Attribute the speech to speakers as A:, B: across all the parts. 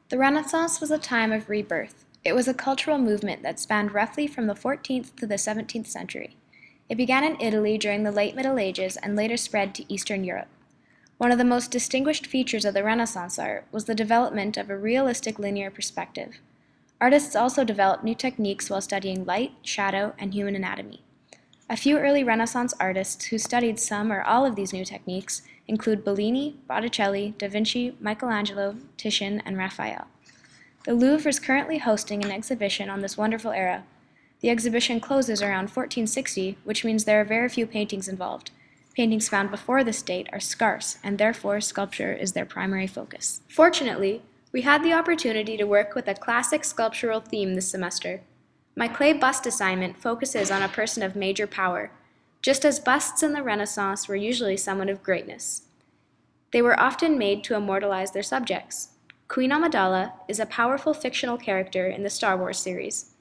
A: The Renaissance was a time of rebirth. It was a cultural movement that spanned roughly from the 14th to the 17th century. It began in Italy during the late Middle Ages and later spread to Eastern Europe. One of the most distinguished features of the Renaissance art was the development of a realistic linear perspective. Artists also developed new techniques while studying light, shadow, and human anatomy. A few early Renaissance artists who studied some or all of these new techniques include Bellini, Botticelli, Da Vinci, Michelangelo, Titian, and Raphael. The Louvre is currently hosting an exhibition on this wonderful era. The exhibition closes around 1460, which means there are very few paintings involved. Paintings found before this date are scarce, and therefore sculpture is their primary focus. Fortunately, we had the opportunity to work with a classic sculptural theme this semester. My clay bust assignment focuses on a person of major power, just as busts in the Renaissance were usually someone of greatness. They were often made to immortalize their subjects. Queen Amidala is a powerful fictional character in the Star Wars series.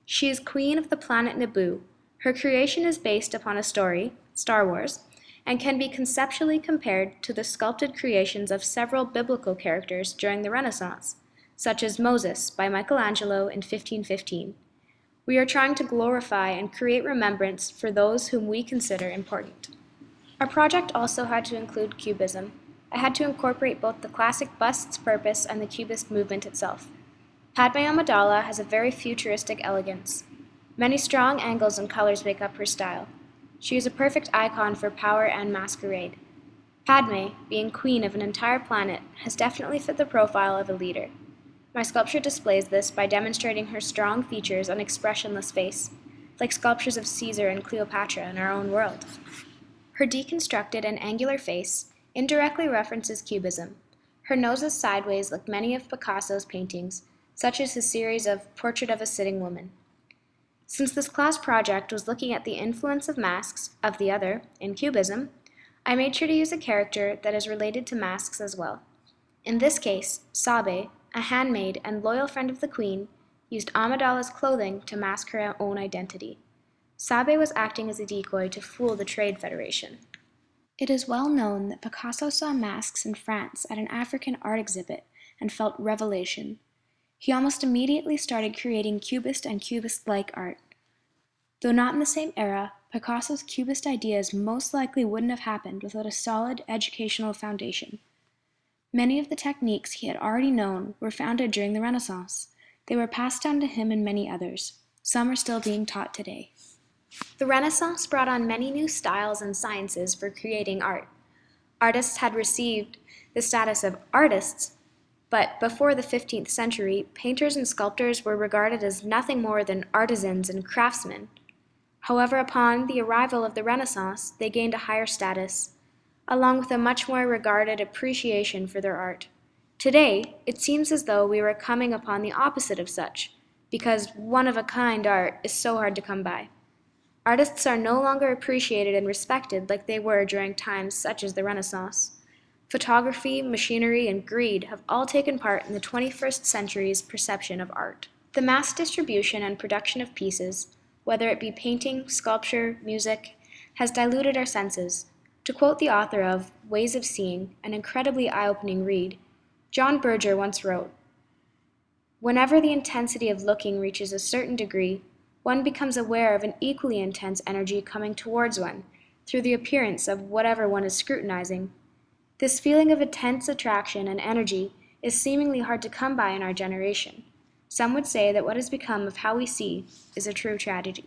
A: She is queen of the planet Naboo. Her creation is based upon a story, Star Wars, and can be conceptually compared to the sculpted creations of several biblical characters during the Renaissance, such as Moses by Michelangelo in 1515. We are trying to glorify and create remembrance for those whom we consider important. Our project also had to include Cubism. I had to incorporate both the classic bust's purpose and the Cubist movement itself. Padme Amidala has a very futuristic elegance. Many strong angles and colors make up her style. She is a perfect icon for power and masquerade. Padme, being queen of an entire planet, has definitely fit the profile of a leader. My sculpture displays this by demonstrating her strong features and expressionless face, like sculptures of Caesar and Cleopatra in our own world. Her deconstructed and angular face indirectly references Cubism. Her nose is sideways like many of Picasso's paintings, such as his series of Portrait of a Sitting Woman. Since this class project was looking at the influence of masks of the other in Cubism, I made sure to use a character that is related to masks as well. In this case, Sabe, a handmaid and loyal friend of the queen, used Amidala's clothing to mask her own identity. Sabe was acting as a decoy to fool the Trade Federation. It is well known that Picasso saw masks in France at an African art exhibit and felt revelation. He almost immediately started creating Cubist and Cubist-like art. Though not in the same era, Picasso's Cubist ideas most likely wouldn't have happened without a solid educational foundation. Many of the techniques he had already known were founded during the Renaissance. They were passed down to him and many others. Some are still being taught today. The Renaissance brought on many new styles and sciences for creating art. Artists had received the status of artists, but before the 15th century, painters and sculptors were regarded as nothing more than artisans and craftsmen. However, upon the arrival of the Renaissance, they gained a higher status, along with a much more regarded appreciation for their art. Today, it seems as though we were coming upon the opposite of such, because one-of-a-kind art is so hard to come by. Artists are no longer appreciated and respected like they were during times such as the Renaissance. Photography, machinery, and greed have all taken part in the 21st century's perception of art. The mass distribution and production of pieces, whether it be painting, sculpture, music, has diluted our senses. To quote the author of Ways of Seeing, an incredibly eye-opening read, John Berger once wrote, "Whenever the intensity of looking reaches a certain degree, one becomes aware of an equally intense energy coming towards one through the appearance of whatever one is scrutinizing. This feeling of intense attraction and energy is seemingly hard to come by in our generation. Some would say that what has become of how we see is a true tragedy."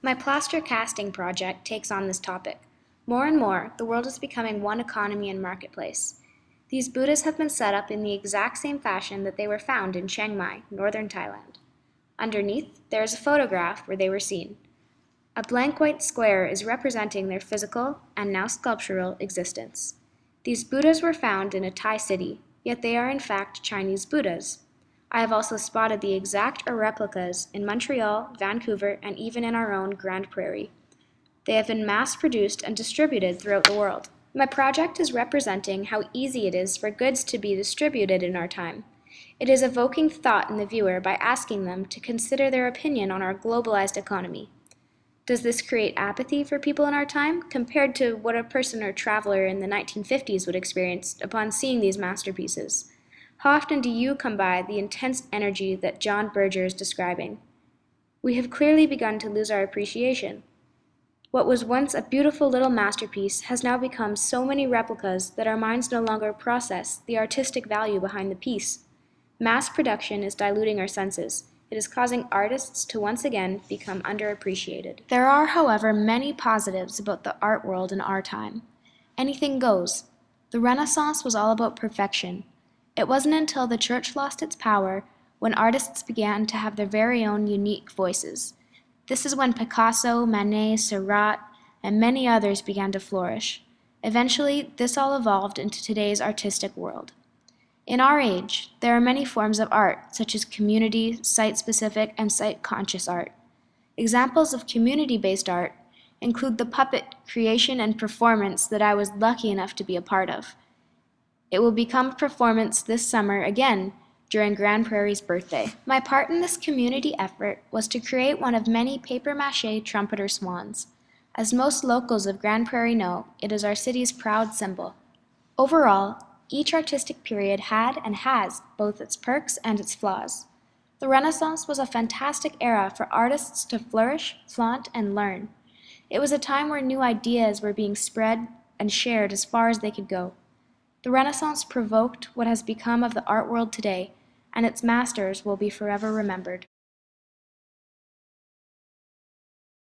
A: My plaster casting project takes on this topic. More and more, the world is becoming one economy and marketplace. These Buddhas have been set up in the exact same fashion that they were found in Chiang Mai, northern Thailand. Underneath, there is a photograph where they were seen. A blank white square is representing their physical, and now sculptural, existence. These Buddhas were found in a Thai city, yet they are in fact Chinese Buddhas. I have also spotted the exact or replicas in Montreal, Vancouver, and even in our own Grande Prairie. They have been mass-produced and distributed throughout the world. My project is representing how easy it is for goods to be distributed in our time. It is evoking thought in the viewer by asking them to consider their opinion on our globalized economy. Does this create apathy for people in our time compared to what a person or traveler in the 1950s would experience upon seeing these masterpieces? How often do you come by the intense energy that John Berger is describing? We have clearly begun to lose our appreciation. What was once a beautiful little masterpiece has now become so many replicas that our minds no longer process the artistic value behind the piece. Mass production is diluting our senses. It is causing artists to once again become underappreciated. There are, however, many positives about the art world in our time. Anything goes. The Renaissance was all about perfection. It wasn't until the church lost its power when artists began to have their very own unique voices. This is when Picasso, Manet, Seurat, and many others began to flourish. Eventually, this all evolved into today's artistic world. In our age, there are many forms of art, such as community, site-specific, and site-conscious art. Examples of community-based art include the puppet creation and performance that I was lucky enough to be a part of. It will become a performance this summer again during Grand Prairie's birthday. My part in this community effort was to create one of many papier-mâché trumpeter swans. As most locals of Grand Prairie know, it is our city's proud symbol. Overall, each artistic period had and has both its perks and its flaws. The Renaissance was a fantastic era for artists to flourish, flaunt, and learn. It was a time where new ideas were being spread and shared as far as they could go. The Renaissance provoked what has become of the art world today, and its masters will be forever remembered.